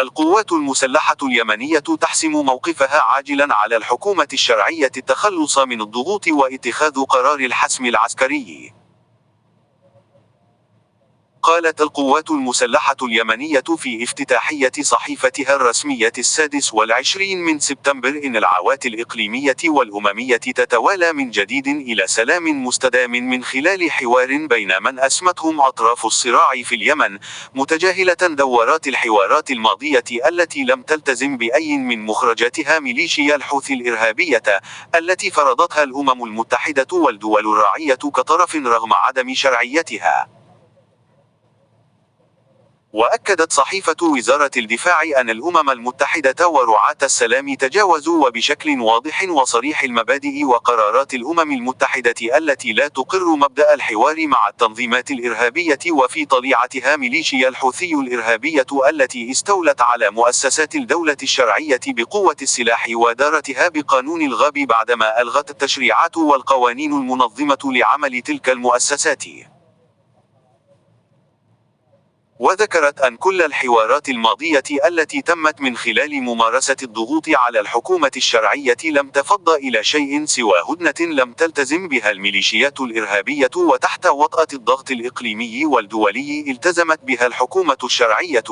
القوات المسلحة اليمنية تحسم موقفها عاجلا على الحكومة الشرعية التخلص من الضغوط واتخاذ قرار الحسم العسكري. قالت القوات المسلحة اليمنية في افتتاحية صحيفتها الرسمية 26 من سبتمبر إن العوات الإقليمية والأممية تتوالى من جديد إلى سلام مستدام من خلال حوار بين من أسمتهم أطراف الصراع في اليمن، متجاهلة دورات الحوارات الماضية التي لم تلتزم بأي من مخرجاتها ميليشيا الحوثي الإرهابية التي فرضتها الأمم المتحدة والدول الراعية كطرف رغم عدم شرعيتها. وأكدت صحيفة وزارة الدفاع أن الأمم المتحدة ورعاة السلام تجاوزوا وبشكل واضح وصريح المبادئ وقرارات الأمم المتحدة التي لا تقر مبدأ الحوار مع التنظيمات الإرهابية، وفي طليعتها ميليشيا الحوثي الإرهابية التي استولت على مؤسسات الدولة الشرعية بقوة السلاح ودارتها بقانون الغاب بعدما ألغت التشريعات والقوانين المنظمة لعمل تلك المؤسسات. وذكرت أن كل الحوارات الماضية التي تمت من خلال ممارسة الضغوط على الحكومة الشرعية لم تفض إلى شيء سوى هدنة لم تلتزم بها الميليشيات الإرهابية، وتحت وطأة الضغط الإقليمي والدولي التزمت بها الحكومة الشرعية،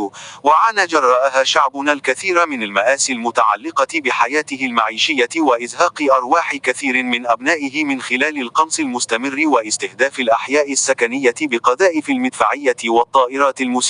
وعانى جراءها شعبنا الكثير من المآسي المتعلقة بحياته المعيشية وإزهاق أرواح كثير من أبنائه من خلال القنص المستمر واستهداف الأحياء السكنية بقذائف المدفعية والطائرات المسيرة.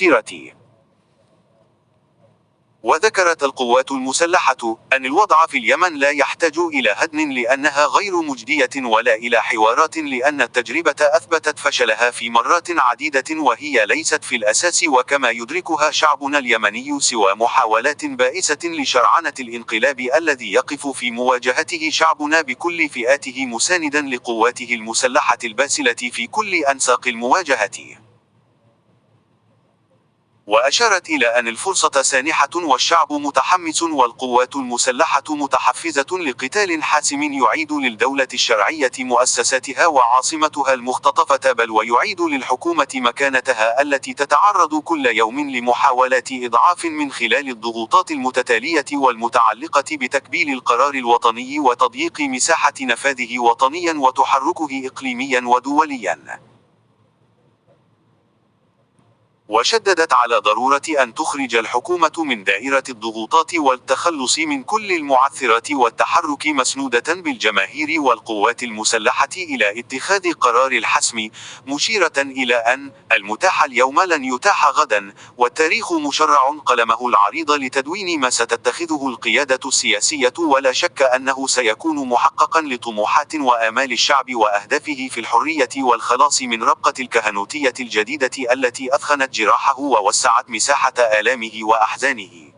وذكرت القوات المسلحة أن الوضع في اليمن لا يحتاج إلى هدن لأنها غير مجدية، ولا إلى حوارات لأن التجربة أثبتت فشلها في مرات عديدة، وهي ليست في الأساس وكما يدركها شعبنا اليمني سوى محاولات بائسة لشرعنة الانقلاب الذي يقف في مواجهته شعبنا بكل فئاته مساندا لقواته المسلحة الباسلة في كل أنساق المواجهة. وأشارت إلى أن الفرصة سانحة والشعب متحمس والقوات المسلحة متحفزة لقتال حاسم يعيد للدولة الشرعية مؤسساتها وعاصمتها المختطفة، بل ويعيد للحكومة مكانتها التي تتعرض كل يوم لمحاولات إضعاف من خلال الضغوطات المتتالية والمتعلقة بتكبيل القرار الوطني وتضييق مساحة نفاذه وطنيا وتحركه إقليميا ودوليا. وشددت على ضرورة أن تخرج الحكومة من دائرة الضغوطات والتخلص من كل المعثرات والتحرك مسنودة بالجماهير والقوات المسلحة إلى اتخاذ قرار الحسم، مشيرة إلى أن المتاح اليوم لن يتاح غدا، والتاريخ مشرع قلمه العريض لتدوين ما ستتخذه القيادة السياسية، ولا شك أنه سيكون محققا لطموحات وآمال الشعب وأهدافه في الحرية والخلاص من ربقة الكهنوتية الجديدة التي أثخنت جراحه ووسعت مساحة آلامه وأحزانه.